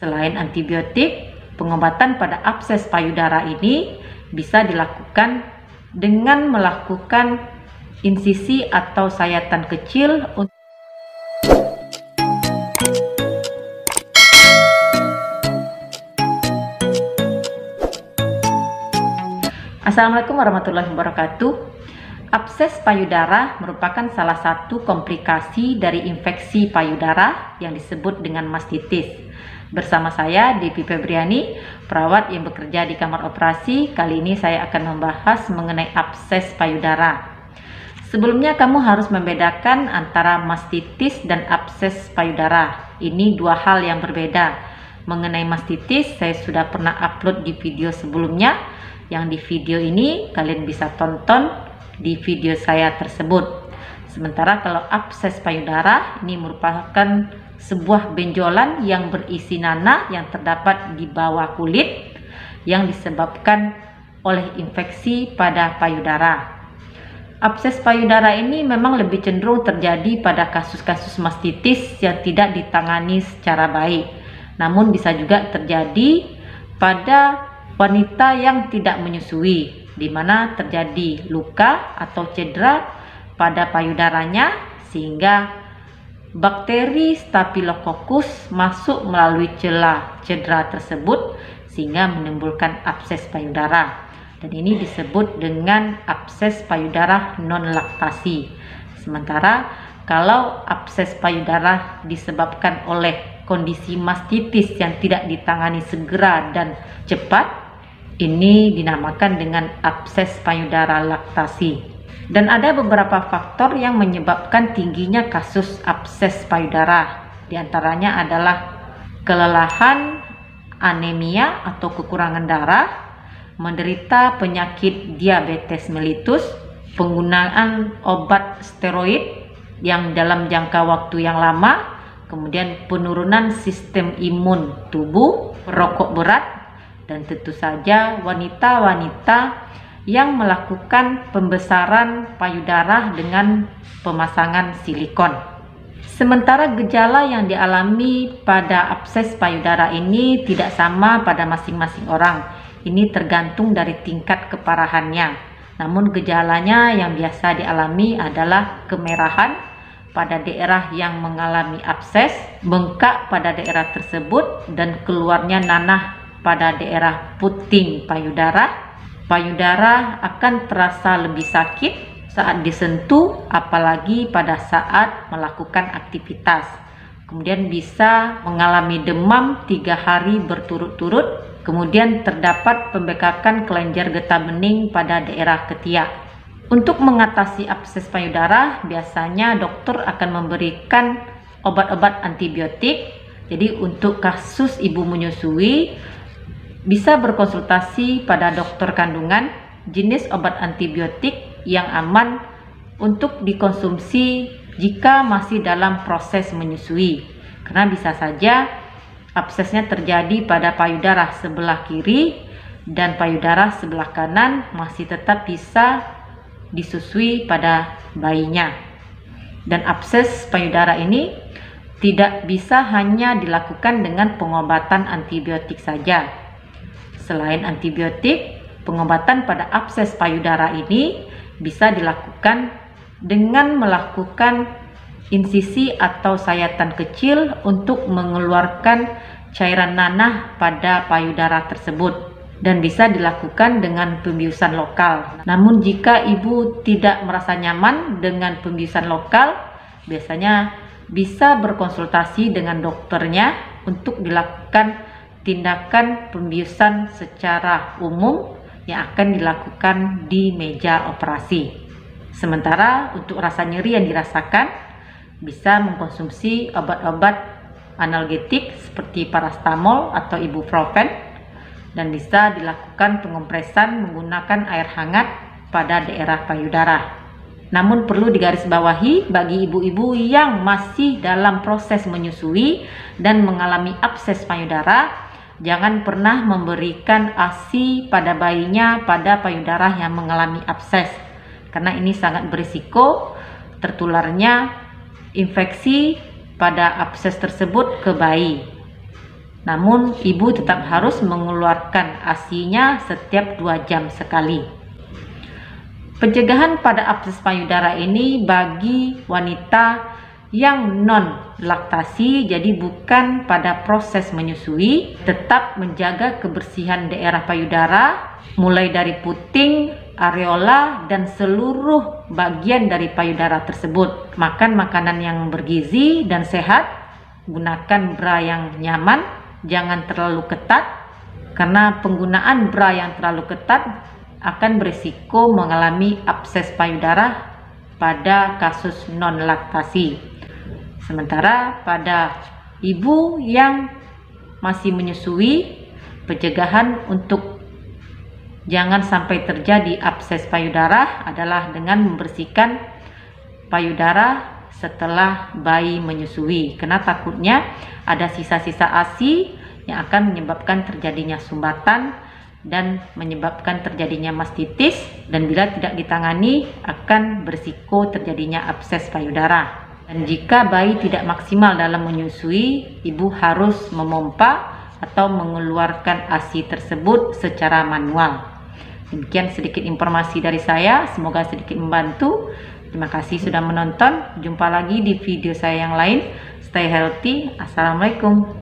Selain antibiotik, pengobatan pada abses payudara ini bisa dilakukan dengan melakukan insisi atau sayatan kecil. Assalamualaikum warahmatullahi wabarakatuh. Abses payudara merupakan salah satu komplikasi dari infeksi payudara yang disebut dengan mastitis. Bersama saya Devi Febriani, perawat yang bekerja di kamar operasi. Kali ini saya akan membahas mengenai abses payudara. Sebelumnya kamu harus membedakan antara mastitis dan abses payudara. Ini dua hal yang berbeda. Mengenai mastitis saya sudah pernah upload di video sebelumnya. Yang di video ini kalian bisa tonton di video saya tersebut. Sementara kalau abses payudara ini merupakan sebuah benjolan yang berisi nanah yang terdapat di bawah kulit yang disebabkan oleh infeksi pada payudara. Abses payudara ini memang lebih cenderung terjadi pada kasus-kasus mastitis yang tidak ditangani secara baik. Namun bisa juga terjadi pada wanita yang tidak menyusui, di mana terjadi luka atau cedera pada payudaranya sehingga bakteri Staphylococcus masuk melalui celah cedera tersebut sehingga menimbulkan abses payudara, dan ini disebut dengan abses payudara non laktasi. Sementara kalau abses payudara disebabkan oleh kondisi mastitis yang tidak ditangani segera dan cepat, ini dinamakan dengan abses payudara laktasi. Dan ada beberapa faktor yang menyebabkan tingginya kasus abses payudara. Di antaranya adalah kelelahan, anemia atau kekurangan darah, menderita penyakit diabetes mellitus, penggunaan obat steroid yang dalam jangka waktu yang lama, kemudian penurunan sistem imun tubuh, perokok berat, dan tentu saja wanita-wanita yang melakukan pembesaran payudara dengan pemasangan silikon. Sementara gejala yang dialami pada abses payudara ini tidak sama pada masing-masing orang. Ini tergantung dari tingkat keparahannya. Namun gejalanya yang biasa dialami adalah kemerahan pada daerah yang mengalami abses, bengkak pada daerah tersebut, dan keluarnya nanah pada daerah puting payudara. Payudara akan terasa lebih sakit saat disentuh, apalagi pada saat melakukan aktivitas. Kemudian bisa mengalami demam 3 hari berturut-turut. Kemudian terdapat pembekakan kelenjar getah bening pada daerah ketiak. Untuk mengatasi abses payudara, biasanya dokter akan memberikan obat-obat antibiotik. Jadi untuk kasus ibu menyusui, bisa berkonsultasi pada dokter kandungan jenis obat antibiotik yang aman untuk dikonsumsi jika masih dalam proses menyusui, karena bisa saja absesnya terjadi pada payudara sebelah kiri dan payudara sebelah kanan masih tetap bisa disusui pada bayinya. Dan abses payudara ini tidak bisa hanya dilakukan dengan pengobatan antibiotik saja. Selain antibiotik, pengobatan pada abses payudara ini bisa dilakukan dengan melakukan insisi atau sayatan kecil untuk mengeluarkan cairan nanah pada payudara tersebut, dan bisa dilakukan dengan pembiusan lokal. Namun jika ibu tidak merasa nyaman dengan pembiusan lokal, biasanya bisa berkonsultasi dengan dokternya untuk dilakukan tindakan pembiusan secara umum yang akan dilakukan di meja operasi. Sementara untuk rasa nyeri yang dirasakan, bisa mengkonsumsi obat-obat analgetik seperti paracetamol atau ibuprofen, dan bisa dilakukan pengompresan menggunakan air hangat pada daerah payudara. Namun perlu digarisbawahi bagi ibu-ibu yang masih dalam proses menyusui dan mengalami abses payudara, jangan pernah memberikan ASI pada bayinya pada payudara yang mengalami abses, karena ini sangat berisiko tertularnya infeksi pada abses tersebut ke bayi. Namun, ibu tetap harus mengeluarkan ASI-nya setiap 2 jam sekali. Pencegahan pada abses payudara ini bagi wanita yang non-laktasi, jadi bukan pada proses menyusui, tetap menjaga kebersihan daerah payudara, mulai dari puting, areola, dan seluruh bagian dari payudara tersebut. Makan makanan yang bergizi dan sehat, gunakan bra yang nyaman, jangan terlalu ketat, karena penggunaan bra yang terlalu ketat akan berisiko mengalami abses payudara pada kasus non-laktasi. Sementara pada ibu yang masih menyusui, pencegahan untuk jangan sampai terjadi abses payudara adalah dengan membersihkan payudara setelah bayi menyusui, karena takutnya ada sisa-sisa ASI yang akan menyebabkan terjadinya sumbatan dan menyebabkan terjadinya mastitis, dan bila tidak ditangani akan berisiko terjadinya abses payudara. Dan jika bayi tidak maksimal dalam menyusui, ibu harus memompa atau mengeluarkan ASI tersebut secara manual. Demikian sedikit informasi dari saya, semoga sedikit membantu. Terima kasih sudah menonton. Jumpa lagi di video saya yang lain. Stay healthy. Assalamualaikum.